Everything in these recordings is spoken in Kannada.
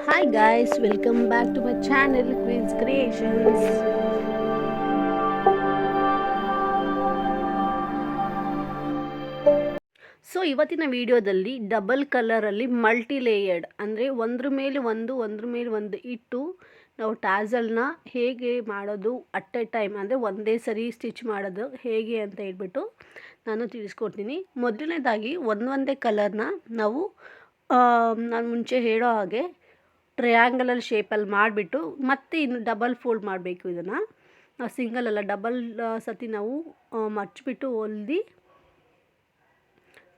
Hi guys, welcome back to my channel Quiz Creations. So ಇವತ್ತಿನ ವಿಡಿಯೋದಲ್ಲಿ ಡಬಲ್ ಕಲರಲ್ಲಿ ಮಲ್ಟಿ ಲೇಯರ್ಡ್ ಅಂದರೆ ಒಂದ್ರ ಮೇಲೆ ಒಂದು ಇಟ್ಟು ನಾವು ಟ್ಯಾಸಲ್ನ ಹೇಗೆ ಮಾಡೋದು ಅಟ್ ಎ ಟೈಮ್ ಅಂದರೆ ಒಂದೇ ಸರಿ ಸ್ಟಿಚ್ ಮಾಡೋದು ಹೇಗೆ ಅಂತ ಹೇಳ್ಬಿಟ್ಟು ನಾನು ತಿಳಿಸ್ಕೊಡ್ತೀನಿ. ಮೊದಲನೇದಾಗಿ ಒಂದೇ ಕಲರ್ನ ನಾವು ನಾನು ಮುಂಚೆ ಹೇಳೋ ಹಾಗೆ ಟ್ರಯಾಂಗಲಲ್ಲಿ ಶೇಪಲ್ಲಿ ಮಾಡಿಬಿಟ್ಟು ಮತ್ತೆ ಇನ್ನು ಡಬಲ್ ಫೋಲ್ಡ್ ಮಾಡಬೇಕು. ಇದನ್ನು ನಾವು ಸಿಂಗಲ್ ಅಲ್ಲ ಡಬಲ್ ಸತಿ ನಾವು ಮಚ್ಚಿಬಿಟ್ಟು ಹೊಲ್ದು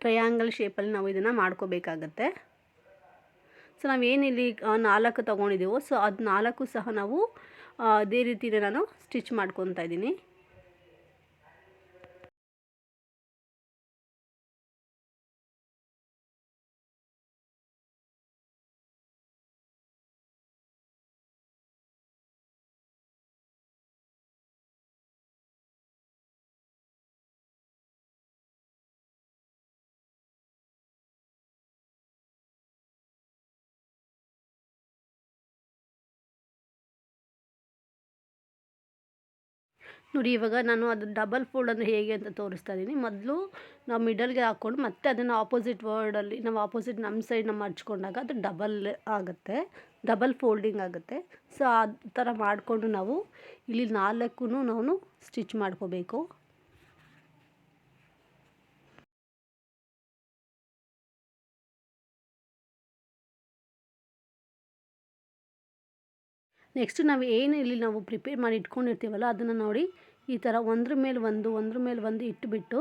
ಟ್ರಯಾಂಗಲ್ ಶೇಪಲ್ಲಿ ನಾವು ಇದನ್ನು ಮಾಡ್ಕೋಬೇಕಾಗತ್ತೆ. ಸೊ ನಾವೇನಿಲ್ಲಿ 4 ತೊಗೊಂಡಿದ್ದೀವೋ ಸೊ ಅದು 4 ಸಹ ನಾವು ಅದೇ ರೀತಿಯೇ ನಾನು ಸ್ಟಿಚ್ ಮಾಡ್ಕೊತಾ ಇದ್ದೀನಿ. ನೋಡಿ ಇವಾಗ ನಾನು ಅದು ಡಬಲ್ ಫೋಲ್ಡ್ ಅಂದರೆ ಹೇಗೆ ಅಂತ ತೋರಿಸ್ತಾ ಇದ್ದೀನಿ. ಮೊದಲು ನಾವು ಮಿಡಲ್ಗೆ ಹಾಕ್ಕೊಂಡು ಮತ್ತೆ ಅದನ್ನು ಆಪೋಸಿಟ್ ವರ್ಡಲ್ಲಿ ನಾವು ಆಪೋಸಿಟ್ ನಮ್ಮ ಸೈಡ್ ನಮ್ಮ ಹಚ್ಕೊಂಡಾಗ ಅದು ಡಬಲ್ ಆಗುತ್ತೆ, ಡಬಲ್ ಫೋಲ್ಡಿಂಗ್ ಆಗುತ್ತೆ. ಸೊ ಆ ಥರ ಮಾಡಿಕೊಂಡು ನಾವು ಇಲ್ಲಿ 4 ನಾವು ಸ್ಟಿಚ್ ಮಾಡ್ಕೋಬೇಕು. ನೆಕ್ಸ್ಟ್ ನಾವು ಏನು ಇಲ್ಲಿ ನಾವು ಪ್ರಿಪೇರ್ ಮಾಡಿ ಇಟ್ಕೊಂಡಿರ್ತೀವಲ್ಲ ಅದನ್ನು ನೋಡಿ ಈ ಥರ ಒಂದ್ರ ಮೇಲೆ ಒಂದು ಇಟ್ಟುಬಿಟ್ಟು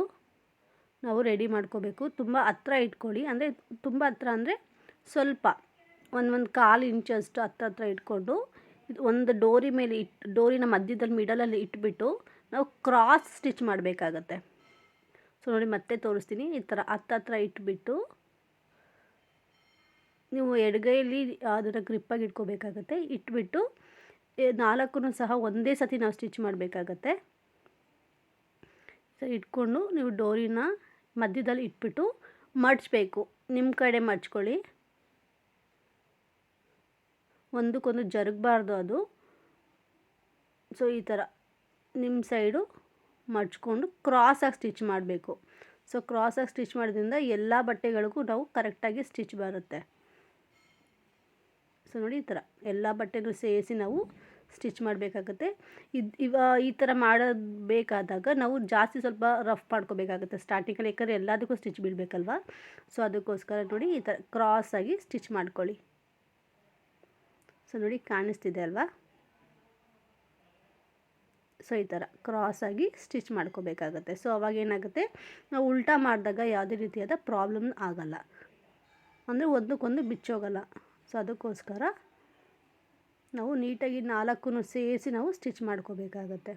ನಾವು ರೆಡಿ ಮಾಡ್ಕೋಬೇಕು. ತುಂಬ ಹತ್ರ ಇಟ್ಕೊಳ್ಳಿ, ಅಂದರೆ ತುಂಬ ಹತ್ರ ಅಂದರೆ ಸ್ವಲ್ಪ ಒಂದು ಕಾಲು ಇಂಚಷ್ಟು ಹತ್ರ ಇಟ್ಕೊಂಡು ಇದು ಒಂದು ಡೋರಿ ಮೇಲೆ ಡೋರಿನ ಮಧ್ಯದಲ್ಲಿ ಮಿಡಲಲ್ಲಿ ಇಟ್ಬಿಟ್ಟು ನಾವು ಕ್ರಾಸ್ ಸ್ಟಿಚ್ ಮಾಡಬೇಕಾಗತ್ತೆ. ಸೊ ನೋಡಿ ಮತ್ತೆ ತೋರಿಸ್ತೀನಿ. ಈ ಥರ ಹತ್ರ ಇಟ್ಬಿಟ್ಟು ನೀವು ಎಡಗೈಯಲ್ಲಿ ಅದನ್ನು ಗ್ರಿಪ್ಪಾಗಿ ಇಟ್ಕೋಬೇಕಾಗತ್ತೆ. ಇಟ್ಬಿಟ್ಟು 4 ಸಹ ಒಂದೇ ಸತಿ ನಾವು ಸ್ಟಿಚ್ ಮಾಡಬೇಕಾಗತ್ತೆ. ಸೊ ಇಟ್ಕೊಂಡು ನೀವು ಡೋರಿನ ಮಧ್ಯದಲ್ಲಿ ಇಟ್ಬಿಟ್ಟು ಮಡ್ಚಬೇಕು. ನಿಮ್ಮ ಕಡೆ ಮಡ್ಚ್ಕೊಳ್ಳಿ, ಒಂದಕ್ಕೊಂದು ಜರುಗಬಾರ್ದು ಅದು. ಸೊ ಈ ಥರ ನಿಮ್ಮ ಸೈಡು ಮಡ್ಚ್ಕೊಂಡು ಕ್ರಾಸಾಗಿ ಸ್ಟಿಚ್ ಮಾಡಬೇಕು. ಸೊ ಕ್ರಾಸಾಗಿ ಸ್ಟಿಚ್ ಮಾಡೋದ್ರಿಂದ ಎಲ್ಲ ಬಟ್ಟೆಗಳಿಗೂ ನಾವು ಕರೆಕ್ಟಾಗಿ ಸ್ಟಿಚ್ ಬರುತ್ತೆ. ಸೊ ನೋಡಿ ಈ ಥರ ಎಲ್ಲ ಬಟ್ಟೆನೂ ಸೇರಿಸಿ ನಾವು ಸ್ಟಿಚ್ ಮಾಡಬೇಕಾಗತ್ತೆ. ಈ ಥರ ಮಾಡಬೇಕಾದಾಗ ನಾವು ಜಾಸ್ತಿ ಸ್ವಲ್ಪ ರಫ್ ಮಾಡ್ಕೋಬೇಕಾಗುತ್ತೆ ಸ್ಟಾರ್ಟಿಂಗಲ್ಲಿ, ಯಾಕಂದರೆ ಎಲ್ಲದಕ್ಕೂ ಸ್ಟಿಚ್ ಬೀಳಬೇಕಲ್ವ. ಸೊ ಅದಕ್ಕೋಸ್ಕರ ನೋಡಿ ಈ ಥರ ಕ್ರಾಸಾಗಿ ಸ್ಟಿಚ್ ಮಾಡ್ಕೊಳ್ಳಿ. ಸೊ ನೋಡಿ ಕಾಣಿಸ್ತಿದೆ ಅಲ್ವಾ. ಸೊ ಈ ಥರ ಕ್ರಾಸಾಗಿ ಸ್ಟಿಚ್ ಮಾಡ್ಕೋಬೇಕಾಗತ್ತೆ. ಸೊ ಅವಾಗ ಏನಾಗುತ್ತೆ, ನಾವು ಉಲ್ಟಾ ಮಾಡಿದಾಗ ಯಾವುದೇ ರೀತಿಯಾದ ಪ್ರಾಬ್ಲಮ್ ಆಗಲ್ಲ, ಅಂದರೆ ಒಂದಕ್ಕೊಂದು ಬಿಚ್ಚೋಗಲ್ಲ. ಸೊ ಅದಕ್ಕೋಸ್ಕರ ನಾವು ನೀಟಾಗಿ 4 ಸೇರಿಸಿ ನಾವು ಸ್ಟಿಚ್ ಮಾಡ್ಕೋಬೇಕಾಗತ್ತೆ.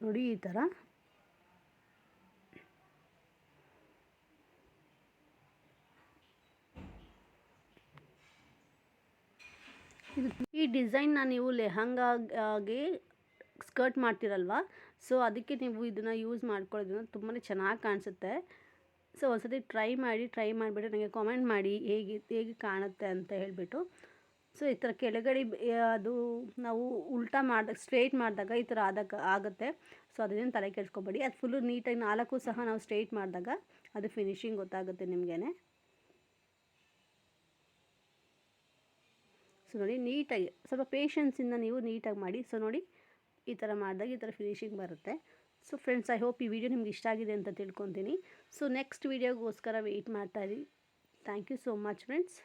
ನೋಡಿ ಈ ಥರ ಈ ಡಿಸೈನ್ನ ನೀವು ಲೆಹಂಗಾಗೆ ಸ್ಕರ್ಟ್ ಮಾಡ್ತಿರಲ್ವ, ಸೊ ಅದಕ್ಕೆ ನೀವು ಇದನ್ನು ಯೂಸ್ ಮಾಡ್ಕೊಳ್ಳೋದ್ರಿಂದ ತುಂಬಾ ಚೆನ್ನಾಗಿ ಕಾಣಿಸುತ್ತೆ. ಸೊ ಒಂದ್ಸತಿ ಟ್ರೈ ಮಾಡಿಬಿಟ್ಟು ನನಗೆ ಕಾಮೆಂಟ್ ಮಾಡಿ ಹೇಗೆ ಕಾಣುತ್ತೆ ಅಂತ ಹೇಳಿಬಿಟ್ಟು. ಸೊ ಈ ಥರ ಕೆಳಗಡೆ ಅದು ನಾವು ಉಲ್ಟಾ ಮಾಡಿದಾಗ ಸ್ಟ್ರೈಟ್ ಮಾಡಿದಾಗ ಈ ಥರ ಆಗುತ್ತೆ. ಸೊ ಅದನ್ನು ತಲೆ ಕೆಡಿಸ್ಕೊಬೇಡಿ, ಅದು ಫುಲ್ಲು ನೀಟಾಗಿ 4 ಸಹ ನಾವು ಸ್ಟ್ರೈಟ್ ಮಾಡಿದಾಗ ಅದು ಫಿನಿಶಿಂಗ್ ಗೊತ್ತಾಗುತ್ತೆ ನಿಮಗೇ. ಸೊ ನೋಡಿ ನೀಟಾಗಿ ಸ್ವಲ್ಪ ಪೇಷನ್ಸಿಂದ ನೀವು ನೀಟಾಗಿ ಮಾಡಿ. ಸೊ ನೋಡಿ ಈ ಥರ ಮಾಡಿದಾಗ ಈ ಥರ ಫಿನಿಶಿಂಗ್ ಬರುತ್ತೆ. ಸೊ ಫ್ರೆಂಡ್ಸ್, ಐ ಹೋಪ್ ಈ ವಿಡಿಯೋ ನಿಮ್ಗೆ ಇಷ್ಟ ಆಗಿದೆ ಅಂತ ತಿಳ್ಕೊತೀನಿ. ಸೊ ನೆಕ್ಸ್ಟ್ ವಿಡಿಯೋಗೋಸ್ಕರ ವೆಯ್ಟ್ ಮಾಡ್ತಾಯಿರಿ. Thank you so much friends.